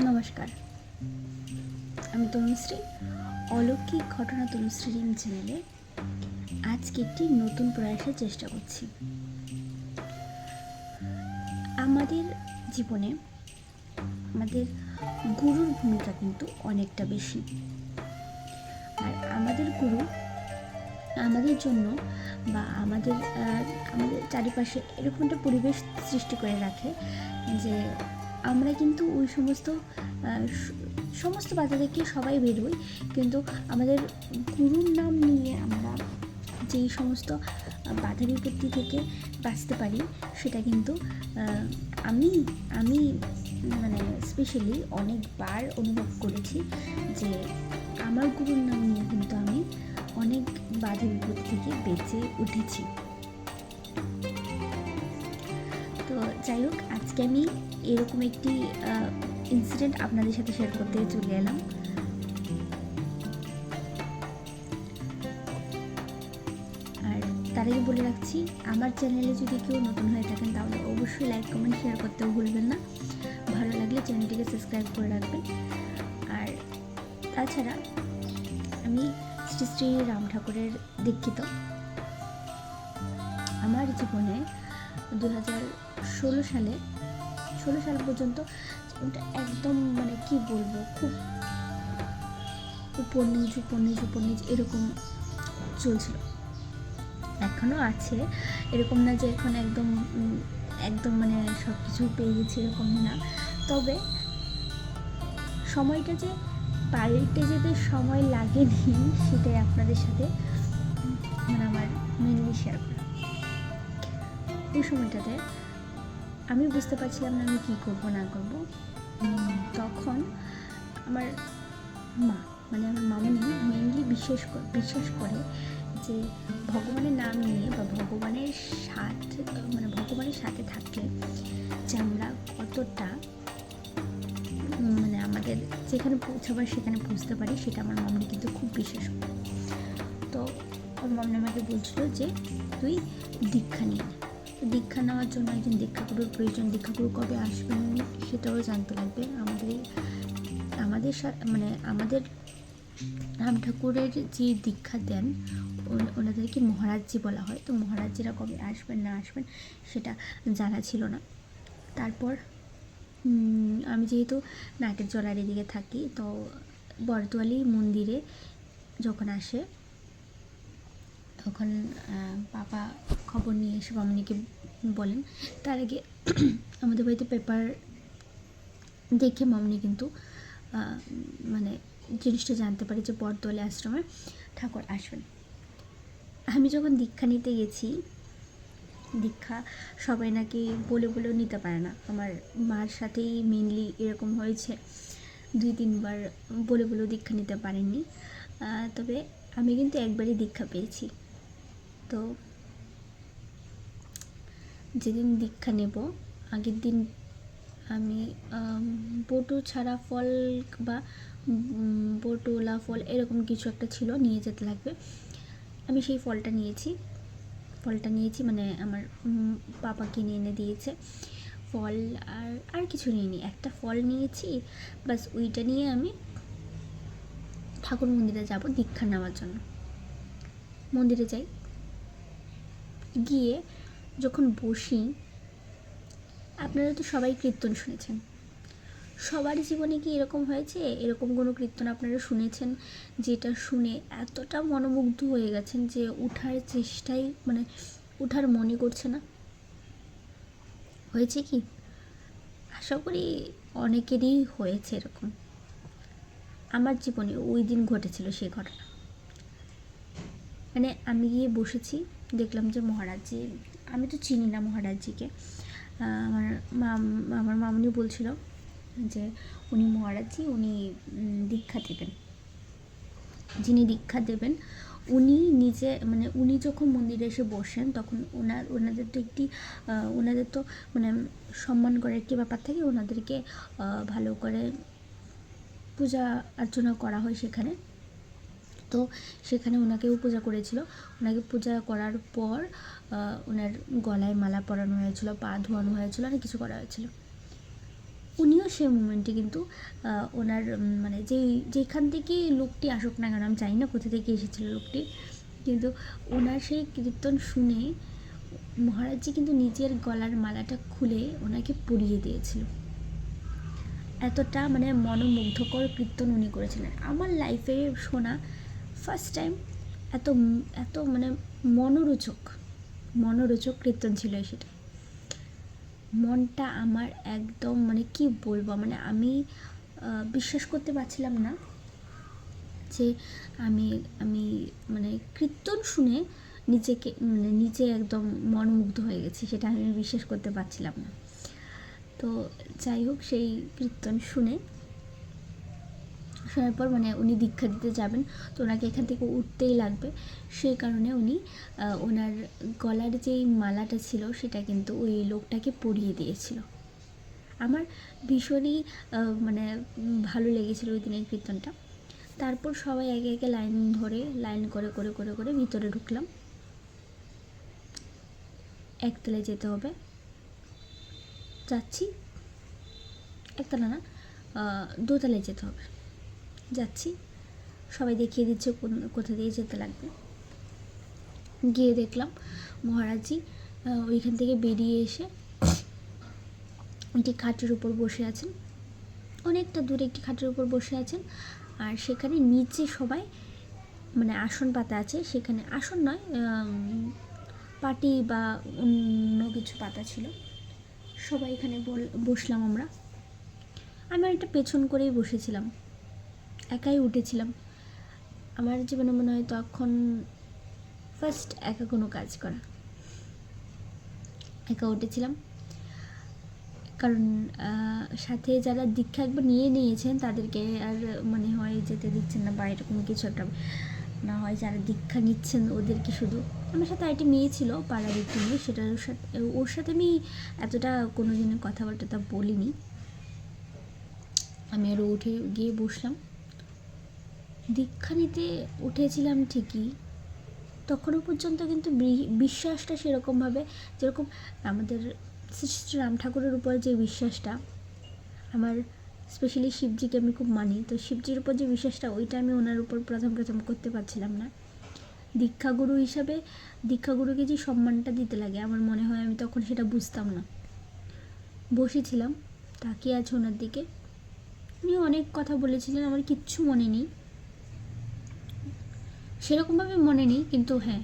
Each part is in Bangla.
নমস্কার, আমি তনুশ্রী। অলৌকিক ঘটনা তনুশ্রী রিম চ্যানেলে আজকে একটি নতুন প্রয়াসের চেষ্টা করছি। আমাদের জীবনে আমাদের গুরুর ভূমিকা কিন্তু অনেকটা বেশি। আর আমাদের গুরু আমাদের জন্য বা আমাদের চারিপাশে এরকম একটা পরিবেশ সৃষ্টি করে রাখে যে আমরা কিন্তু ওই সমস্ত বাধা থেকে সবাই বেরোই, কিন্তু আমাদের গুরুর নাম নিয়ে আমরা যেই সমস্ত বাধা বিপত্তি থেকে বাঁচতে পারি সেটা কিন্তু আমি আমি মানে স্পেশালি অনেকবার অনুভব করেছি যে আমার গুরুর নাম নিয়ে কিন্তু আমি অনেক বাধা বিপত্তি থেকে বেঁচে উঠেছি। তো যাই হোক, আজকে আমি এরকম একটি ইনসিডেন্ট আপনাদের সাথে শেয়ার করতে চলে এলাম। আর তার আগে বলে রাখছি, আমার চ্যানেলে যদি কেউ নতুন হয়ে থাকেন তাহলে অবশ্যই লাইক কমেন্ট শেয়ার করতেও ভুলবেন না। ভালো লাগলে চ্যানেলটিকে সাবস্ক্রাইব করে রাখবেন। আর তাছাড়া আমি শ্রী শ্রী রাম ঠাকুরের দীক্ষিত। আমার জীবনে 2016 সাল পর্যন্ত একদম কি বলবো, খুব উপর নিচ এরকম চলছিল। এখনও আছে, এরকম না যে এখন একদম সব কিছু পেয়ে গেছি, এরকম না। তবে সময়টা যে পাল্টে যেতে সময় লাগেনি সেটাই আপনাদের সাথে আমার মেনলি শেয়ার করা। ওই সময়টাতে আমি বুঝতে পারছিলাম না আমি কী করবো না করবো। তখন আমার মা আমার মামনি মেনলি বিশ্বাস করে যে ভগবানের নাম নিয়ে বা ভগবানের সাথে থাকলে যে আমরা কতটা আমাদের যেখানে পৌঁছাবার সেখানে পৌঁছতে পারি, সেটা আমার মামনি কিন্তু খুব বিশ্বাস করে। তো আমার মামনি আমাকে বলছিল যে তুই দীক্ষা নিয়ে, দীক্ষা নেওয়ার জন্য একজন দীক্ষাগুরুর প্রয়োজন। দীক্ষাগুরু কবে আসবেন সেটাও জানতে লাগবে। আমাদের রাম ঠাকুরের যে দীক্ষা দেন ওনাদেরকে মহারাজজি বলা হয়। তো মহারাজজিরা কবে আসবেন না আসবেন সেটা জানা ছিল না। তারপর আমি যেহেতু নাকের জলার এদিকে থাকি, তো বরদোয়ালি মন্দিরে যখন আসে তখন বাবা খবর নিয়ে এসে মামনিকে বলেন। তার আগে আমাদের বাড়িতে পেপার দেখে মামনি কিন্তু জিনিসটা জানতে পারি যে বরদোয়ালি আশ্রমে ঠাকুর আসবেন। আমি যখন দীক্ষা নিতে গেছি, দীক্ষা সবাই নাকি বলেও নিতে পারে না। আমার মার সাথেই মেনলি এরকম হয়েছে, 2-3 বার বলেও দীক্ষা নিতে পারেননি। তবে আমি কিন্তু একবারই দীক্ষা পেয়েছি। তো যেদিন দীক্ষা নেব আগের দিন আমি বটু ছাড়া ফল বা বটুলা ফল এরকম কিছু একটা ছিল, নিয়ে যেতে লাগবে। আমি সেই ফলটা নিয়েছি আমার পাপা কিনে এনে দিয়েছে ফল। আর কিছু নিইনি, একটা ফল নিয়েছি বাস। ওইটা নিয়ে আমি ঠাকুর মন্দিরে যাব দীক্ষা নেওয়ার জন্য। মন্দিরে যাই, গিয়ে যখন বসি, আপনারা তো সবাই কীর্তন শুনেছেন। সবার জীবনে কি এরকম হয়েছে, এরকম কোনো কীর্তন আপনারা শুনেছেন যেটা শুনে এতটা মনোমুগ্ধ হয়ে গেছেন যে উঠার চেষ্টাই উঠার মনে করছে না? হয়েছে কি? আশা করি অনেকেরই হয়েছে এরকম। আমার জীবনে ওই দিন ঘটেছিল সেই ঘটনা। আমি গিয়ে বসেছি, দেখলাম যে মহারাজজি, আমি তো চিনি না মহারাজজিকে। আমার মামনি বলছিল যে উনি মহারাজজি, উনি দীক্ষা দেবেন। যিনি দীক্ষা দেবেন উনি নিজে উনি যখন মন্দিরে এসে বসেন তখন ওনাদের তো সম্মান করার একটি ব্যাপার থাকে। ওনাদেরকে ভালো করে পূজা অর্চনা করা হয় সেখানে। তো সেখানে ওনাকেও পূজা করেছিল। ওনাকে পূজা করার পর ওনার গলায় মালা পরানো হয়েছিল, পা ধোয়ানো হয়েছিল, অনেক কিছু করা হয়েছিল। উনিও সেই মুমেন্টে কিন্তু ওনার মানে যেখান থেকে লোকটি আসুক না কেন, আমি জানি না কোথা থেকে এসেছিলো লোকটি, কিন্তু ওনার সেই কীর্তন শুনে মহারাজজি কিন্তু নিজের গলার মালাটা খুলে ওনাকে পরিয়ে দিয়েছিল। এতটা মানে মনোমুগ্ধকর কীর্তন উনি করেছিলেন। আমার লাইফে শোনা ফার্স্ট টাইম এত এত মানে মনোরোচক কীর্তন ছিল সেটা। মনটা আমার একদম মানে কি বলবো, মানে আমি বিশ্বাস করতে পারছিলাম না যে আমি আমি মানে কীর্তন শুনে নিজে একদম মনোমুগ্ধ হয়ে গেছি, সেটা আমি বিশ্বাস করতে পারছিলাম না। তো যাই হোক, সেই কীর্তন শোনার পর মানে উনি দীক্ষা দিতে যাবেন, তো ওনাকে এখান থেকে উঠতেই লাগবে, সেই কারণে উনি ওনার গলার যেই মালাটা ছিল সেটা কিন্তু ওই লোকটাকে পরিয়ে দিয়েছিল। আমার ভীষণই মানে ভালো লেগেছিল ওই দিনের কীর্তনটা। তারপর সবাই একে একে লাইন করে ভিতরে ঢুকলাম। একতলায় যেতে হবে, যাচ্ছি। একতলা না, দোতলায় যেতে হবে, যাচ্ছি। সবাই দেখিয়ে দিচ্ছে কোথা দিয়ে যেতে লাগবে। গিয়ে দেখলাম মহারাজজি ওইখান থেকে বেরিয়ে এসে একটি খাটের উপর বসে আছেন, অনেকটা দূরে একটি খাটের উপর বসে আছেন। আর সেখানে নিচে সবাই মানে আসন পাতা আছে, সেখানে আসন নয়, পাটি বা অন্য কিছু পাতা ছিল। সবাই এখানে বসলাম আমরা। আমি একটা পেছন করেই বসেছিলাম, একাই উঠেছিলাম। আমার জীবনে মনে হয় তখন ফার্স্ট একা কোনো কাজ করা, একা উঠেছিলাম। কারণ সাথে যারা দীক্ষা একবার নিয়েছেন তাদেরকে আর মনে হয় যেতে দিচ্ছেন না বা এরকম কিছু একটা না হয়, যারা দীক্ষা নিচ্ছেন ওদেরকে শুধু। আমার সাথে আরেকটি মেয়ে ছিল পাড়ার একটি মেয়ে, ওর সাথে আমি এতটা কোনো দিনের কথাবার্তা বলিনি। আমি আরও উঠে গিয়ে বসলাম। দীক্ষা নিতে উঠেছিলাম ঠিকই, তখনও পর্যন্ত কিন্তু বিশ্বাসটা সেরকমভাবে, যেরকম আমাদের শ্রী রাম ঠাকুরের উপর যে বিশ্বাসটা, আমার স্পেশালি শিবজিকে আমি খুব মানি, তো শিবজির উপর যে বিশ্বাসটা, ওইটা আমি ওনার উপর প্রথম করতে পারছিলাম না। দীক্ষাগুরু হিসাবে দীক্ষাগুরুকে যে সম্মানটা দিতে লাগে, আমার মনে হয় আমি তখন সেটা বুঝতাম না। বসেছিলাম, তাকিয়ে আছে ওনার দিকে। উনি অনেক কথা বলেছিলেন, আমার কিচ্ছু মনে নেই, সেরকমভাবে মনে নেই, কিন্তু হ্যাঁ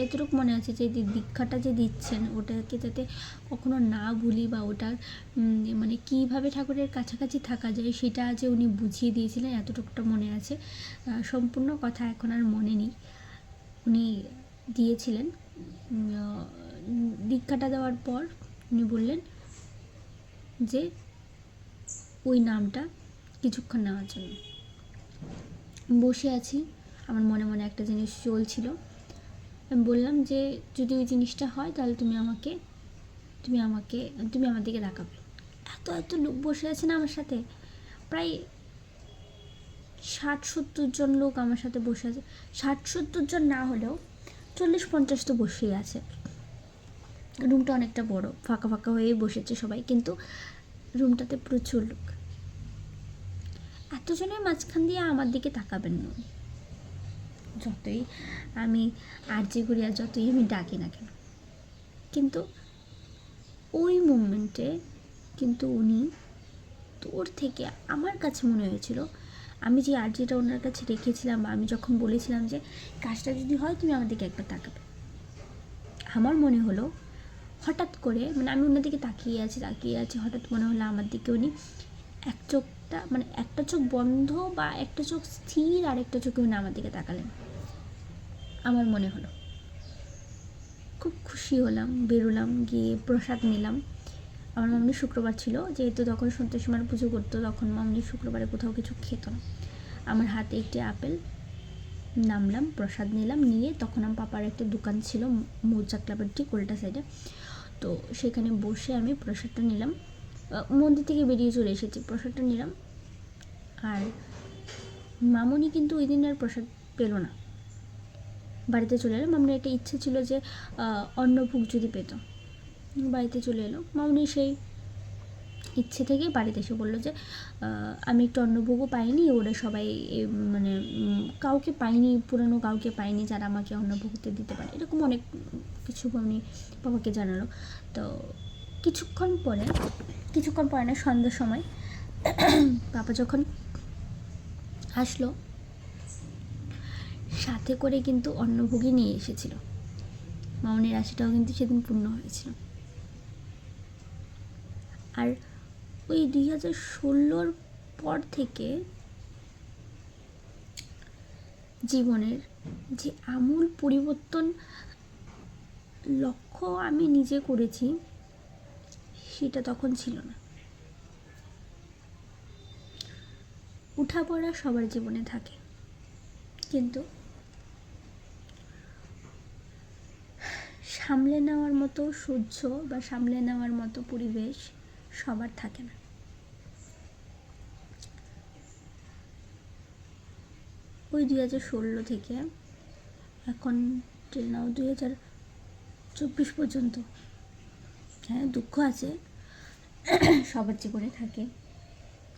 এতটুকু মনে আছে যে দীক্ষাটা যে দিচ্ছেন ওটাকে যাতে কখনো না ভুলি, বা ওটার মানে কীভাবে ঠাকুরের কাছাকাছি থাকা যায় সেটা যে উনি বুঝিয়ে দিয়েছিলেন, এতটুকুটা মনে আছে। সম্পূর্ণ কথা এখন আর মনে নেই। উনি দিয়েছিলেন, দীক্ষাটা দেওয়ার পর উনি বললেন যে ওই নামটা কিছুক্ষণ নেওয়ার জন্য। বসে আছি, আমার মনে একটা জিনিস চলছিল। আমি বললাম যে যদি ওই জিনিসটা হয় তাহলে তুমি আমার দিকে তাকাবে। এত লোক বসে আছে না আমার সাথে, প্রায় 60-70 জন লোক আমার সাথে বসে আছে। 60-70 জন না হলেও 40-50 তো বসেই আছে। রুমটা অনেকটা বড়, ফাঁকা হয়েই বসেছে সবাই, কিন্তু রুমটাতে প্রচুর লোক। এতজনের মাঝখান দিয়ে আমার দিকে তাকাবেন না, যতই আমি আরজি করি আর যতই আমি ডাকি না কেন। কিন্তু ওই মুমেন্টে কিন্তু উনি তোর থেকে আমার কাছে মনে হয়েছিল, আমি যে আরজিটা ওনার কাছে রেখেছিলাম, বা আমি যখন বলেছিলাম যে কাজটা যদি হয় তুমি আমার দিকে একবার তাকাবে, আমার মনে হলো হঠাৎ করে, মানে আমি ওনার দিকে তাকিয়ে আছি, হঠাৎ মনে হলো আমার দিকে উনি একটা চোখ বন্ধ বা একটা চোখ স্থির, আর একটা চোখে উনি আমার দিকে তাকালেন। আমার মনে হলো, খুব খুশি হলাম। বেরোলাম, গিয়ে প্রসাদ নিলাম। আমার মামনি শুক্রবার ছিল, যেহেতু তখন সন্তোষী মার পুজো করতো, তখন মামনি শুক্রবারে কোথাও কিছু খেত না। আমার হাতে একটি আপেল, নামলাম, প্রসাদ নিলাম, নিয়ে তখন আমার পাপার একটা দোকান ছিল মৌচাক ক্লাবের ঠিক উল্টা সাইডে, তো সেখানে বসে আমি প্রসাদটা নিলাম। মন্দির থেকে বেরিয়ে চলে এসেছি, প্রসাদটা নিলাম। আর মামনি কিন্তু ওই দিন আর প্রসাদ পেল না, বাড়িতে চলে এলো। মামনির একটা ইচ্ছে ছিল যে অন্নভোগ যদি পেত, বাড়িতে চলে এলো। মামনি সেই ইচ্ছে থেকেই বাড়িতে এসে বললো যে আমি একটু অন্নভোগও পাইনি, ওরা সবাই মানে কাউকে পাইনি, পুরনো কাউকে পাইনি যারা আমাকে অন্নভোগতে দিতে পারে, এরকম অনেক কিছু উনি বাবাকে জানালো। তো কিছুক্ষণ পরে না, সন্ধ্যার সময় বাবা যখন আসলো, সাথে করে কিন্তু অন্নভোগই নিয়ে এসেছিল। মামনির আশাটাও কিন্তু সেদিন পূর্ণ হয়েছিল। আর ওই 2016 পর থেকে জীবনের যে আমূল পরিবর্তন লক্ষ্য আমি নিজে করেছি, সেটা তখন ছিল না। উঠাপড়া সবার জীবনে থাকে, কিন্তু সামলে নেওয়ার মতো সহ্য বা সামলে নেওয়ার মতো পরিবেশ সবার থাকে না। ওই 2016 থেকে এখন টিল নাও 2024 পর্যন্ত, হ্যাঁ দুঃখ আছে, সবার জীবনে থাকে,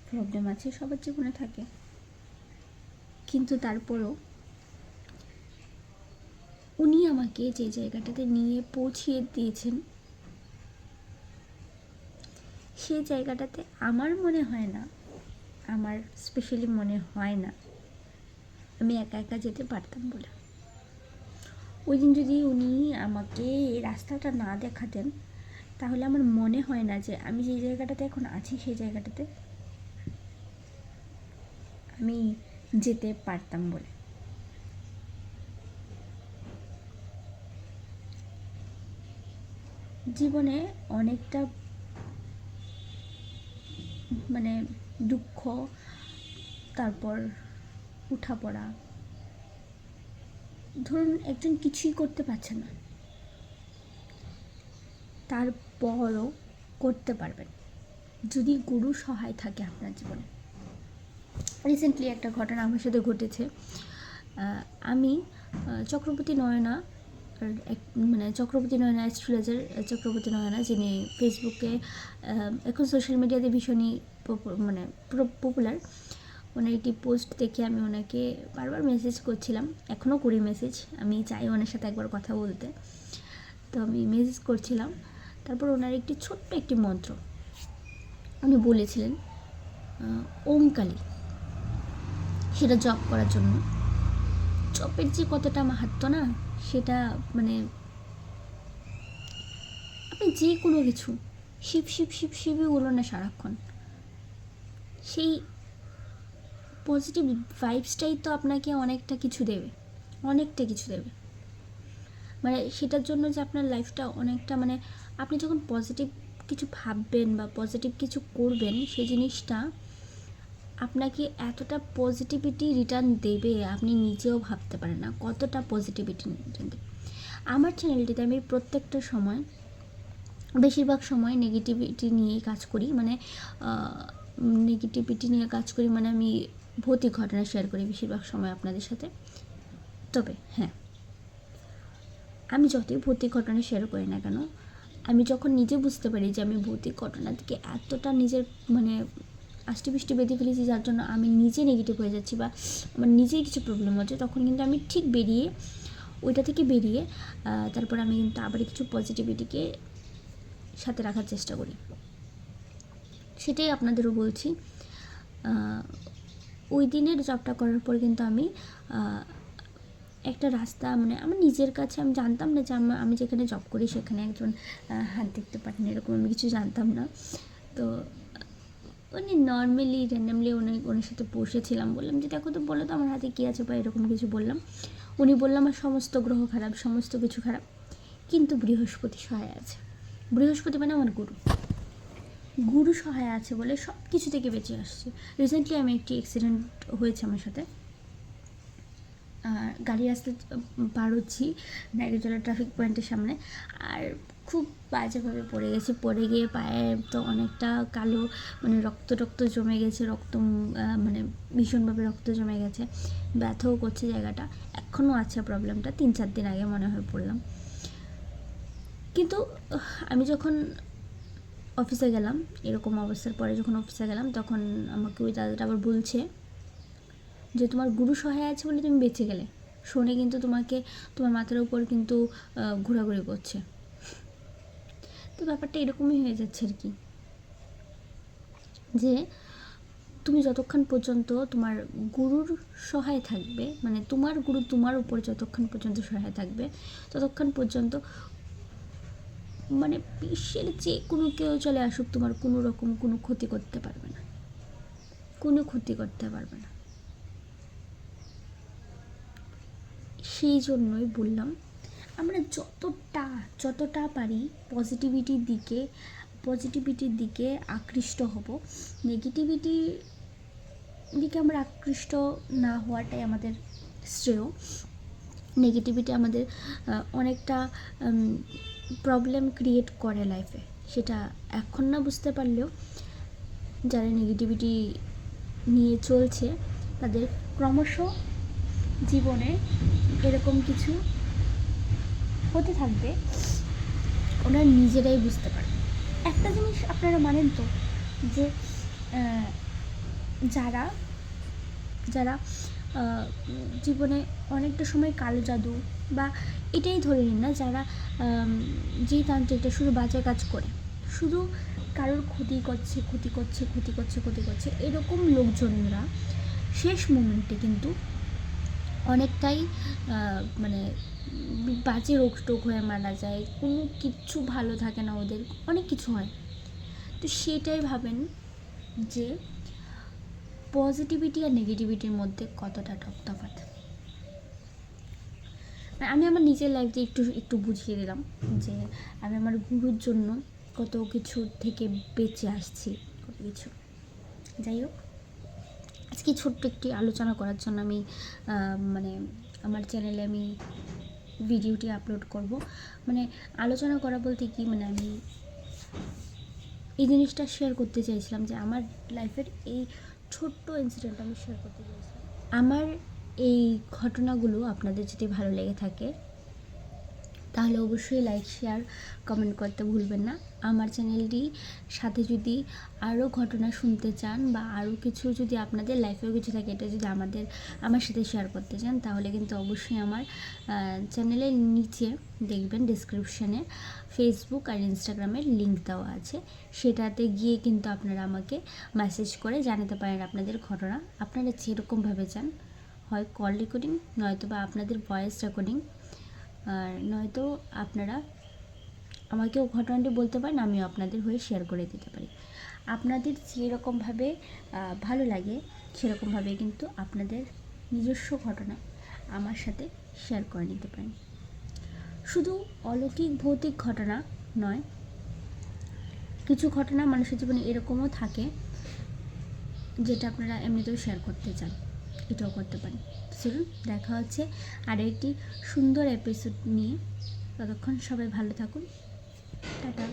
প্রবলেম আছে, সবার জীবনে থাকে, কিন্তু তারপরও উনি আমাকে যে জায়গাটাতে নিয়ে পৌঁছিয়ে দিয়েছেন, সেই জায়গাটাতে আমার মনে হয় না, আমার স্পেশালি মনে হয় না আমি একা একা যেতে পারতাম বলে। ওই দিন যদি উনি আমাকে এই রাস্তাটা না দেখাতেন, তাহলে আমার মনে হয় না যে আমি যে জায়গাটাতে এখন আছি সেই জায়গাটাতে আমি যেতে পারতাম বলে। জীবনে অনেকটা মানে দুঃখ, তারপর উঠাপড়া, ধরুন একজন কিছুই করতে পারছে না, তারপরও করতে পারবেন যদি গুরু সহায় থাকে আপনার জীবনে। রিসেন্টলি একটা ঘটনা আমার সাথে ঘটেছে। আমি চক্রবর্তী নয়না অ্যাস্ট্রোলজার চক্রবর্তী নয়না, যিনি ফেসবুকে এখন সোশ্যাল মিডিয়াতে ভীষণই পপুলার, ওনার একটি পোস্ট দেখে আমি ওনাকে বারবার মেসেজ করছিলাম, এখনও করি মেসেজ, আমি চাই ওনার সাথে একবার কথা বলতে। তো আমি মেসেজ করছিলাম, তারপর ওনার একটি ছোট্ট একটি মন্ত্র উনি বলেছিলেন, ওমকালী, সেটা জপ করার জন্য। জপের যে কতটা মাহাত্ম্য না, সেটা আপনি যে কোনো কিছু শিব শিব শিব শিবই বলো না সারাক্ষণ, সেই পজিটিভ ভাইবসটাই তো আপনাকে অনেকটা কিছু দেবে। সেটার জন্য যে আপনার লাইফটা অনেকটা আপনি যখন পজিটিভ কিছু ভাববেন বা পজিটিভ কিছু করবেন, সেই জিনিসটা আপনাকে এতটা পজিটিভিটি রিটার্ন দেবে আপনি নিজেও ভাবতে পারেন না কতটা পজিটিভিটি রিটার্ন দেবে। আমার চ্যানেলটিতে আমি প্রত্যেকটা সময়, বেশিরভাগ সময় নেগেটিভিটি নিয়েই কাজ করি, আমি ভৌতিক ঘটনা শেয়ার করি বেশিরভাগ সময় আপনাদের সাথে। তবে হ্যাঁ, আমি যতই ভৌতিক ঘটনা শেয়ার করি না কেন, আমি যখন নিজে বুঝতে পারি যে আমি ভৌতিক ঘটনা থেকে এতটা নিজের আষ্টিপৃষ্টি বেঁধে ফেলেছি, যার জন্য আমি নিজে নেগেটিভ হয়ে যাচ্ছি বা আমার নিজেই কিছু প্রবলেম হচ্ছে, তখন কিন্তু আমি ঠিক ওইটা থেকে বেরিয়ে তারপর আমি কিন্তু আবার কিছু পজিটিভিটিকে সাথে রাখার চেষ্টা করি। সেটাই আপনাদেরও বলছি। ওই দিনের জবটা করার পর কিন্তু আমি একটা রাস্তা আমার নিজের কাছে, আমি জানতাম না যে আমি যেখানে জব করি সেখানে একজন হাত দেখতে পারেন, এরকম আমি কিছু জানতাম না। তো উনি নর্মালি র্যান্ডামলি ওনার সাথে বসেছিলাম, বললাম যে দেখো তো, বলো তো আমার হাতে কী আছে বা এরকম কিছু বললাম। উনি বললাম আমার সমস্ত গ্রহ খারাপ, সমস্ত কিছু খারাপ, কিন্তু বৃহস্পতি সহায় আছে। বৃহস্পতি আমার গুরু সহায় আছে বলে সব কিছু থেকে বেঁচে আসছে। রিসেন্টলি আমি একটি অ্যাক্সিডেন্ট হয়েছে আমার সাথে, গাড়ি রাস্তা পার হচ্ছি নাইকেজলা ট্রাফিক পয়েন্টের সামনে, আর খুব বাজেভাবে পড়ে গেছি। পড়ে গিয়ে পায়ে তো অনেকটা কালো রক্ত জমে গেছে, ভীষণভাবে রক্ত জমে গেছে, ব্যথাও করছে জায়গাটা, এখনও আছে প্রবলেমটা। 3-4 দিন আগে মনে হয় পড়লাম। কিন্তু আমি যখন অফিসে গেলাম, এরকম অবস্থার পরে যখন অফিসে গেলাম তখন আমাকে ওই দাদাটা আবার বলছে যে তোমার গুরু সহায় আছে বলে তুমি বেঁচে গেলে, শোনে কিন্তু তোমাকে তোমার মাথার উপর কিন্তু ঘোরাঘুরি করছে। তো ব্যাপারটা এরকমই হয়ে যাচ্ছে আর কি, যে তুমি যতক্ষণ পর্যন্ত তোমার গুরুর সহায় থাকবে, মানে তোমার গুরু তোমার উপর যতক্ষণ পর্যন্ত সহায় থাকবে ততক্ষণ পর্যন্ত মানে বিশ্বের যে কোনো কেউ চলে আসুক তোমার কোনো রকম কোনো ক্ষতি করতে পারবে না, কোনো ক্ষতি করতে পারবে না। সেই জন্যই বললাম আমরা যতটা পারি পজিটিভিটির দিকে আকৃষ্ট হব, নেগেটিভিটির দিকে আমরা আকৃষ্ট না হওয়াটাই আমাদের শ্রেয়। নেগেটিভিটি আমাদের অনেকটা প্রবলেম ক্রিয়েট করে লাইফে, সেটা এখন না বুঝতে পারলেও যারা নেগেটিভিটি নিয়ে চলছে তাদের ক্রমশ জীবনে এরকম কিছু হতে থাকবে, ওরা নিজেরাই বুঝতে পারবে। একটা জিনিস আপনারা মানেন তো, যে যারা যারা জীবনে অনেকটা সময় কালো জাদু বা এটাই ধরে নিন না, যারা যেই তান্ত্রিকটা শুধু বাজে কাজ করে, শুধু কারোর ক্ষতি করছে এরকম লোকজনরা শেষ মোমেন্টে কিন্তু অনেকটাই মানে বাজে রোগ টোগ হয়ে মারা যায়, কোনো কিচ্ছু ভালো থাকে না ওদের, অনেক কিছু হয়। তো সেটাই ভাবেন যে পজিটিভিটি আর নেগেটিভিটির মধ্যে কতটা তফাৎ। আমি আমার নিজের লাইফ দিয়ে একটু বুঝিয়ে দিলাম যে আমি আমার গুরুর জন্য কত কিছু থেকে বেঁচে আসছি, কত কিছু। যাই হোক, আজকে ছোট্ট একটি আলোচনা করার জন্য আমি মানে আমার চ্যানেলে আমি ভিডিওটি আপলোড করব। মানে আলোচনা করা বলতে কি, মানে আমি এই জিনিসটা শেয়ার করতে চাইছিলাম যে আমার লাইফের এই ছোট্ট ইনসিডেন্ট আমি শেয়ার করতে চাইছিলাম। আমার এই ঘটনাগুলো আপনাদের যদি ভালো লেগে থাকে তাহলে অবশ্যই লাইক শেয়ার কমেন্ট করতে ভুলবেন না। আমার চ্যানেলটি সাথে যদি আরও ঘটনা শুনতে চান বা আরও কিছু যদি আপনাদের লাইফেও কিছু থাকে এটা যদি আমার সাথে শেয়ার করতে চান তাহলে কিন্তু অবশ্যই আমার চ্যানেলের নিচে দেখবেন ডিসক্রিপশানে ফেসবুক আর ইনস্টাগ্রামের লিঙ্ক দেওয়া আছে, সেটাতে গিয়ে কিন্তু আপনারা আমাকে মেসেজ করে জানাতে পারেন আপনাদের ঘটনা। আপনারা যেরকমভাবে চান, হয় কল রেকর্ডিং নয়তো বা আপনাদের ভয়েস রেকর্ডিং, আর নয়তো আপনারা আমাকেও ঘটনাটি বলতে পারেন, আমিও আপনাদের হয়ে শেয়ার করে দিতে পারি। আপনাদের যেরকমভাবে ভালো লাগে সেরকমভাবে কিন্তু আপনাদের নিজস্ব ঘটনা আমার সাথে শেয়ার করে নিতে পারেন। শুধু অলৌকিক ভৌতিক ঘটনা নয়, কিছু ঘটনা মানুষের জীবনে এরকমও থাকে যেটা আপনারা এমনিতেও শেয়ার করতে চান, এটাও করতে পারেন। চলুন দেখা হচ্ছে আরও একটি সুন্দর এপিসোড নিয়ে। ততক্ষণ সবাই ভালো থাকুন, টাটা।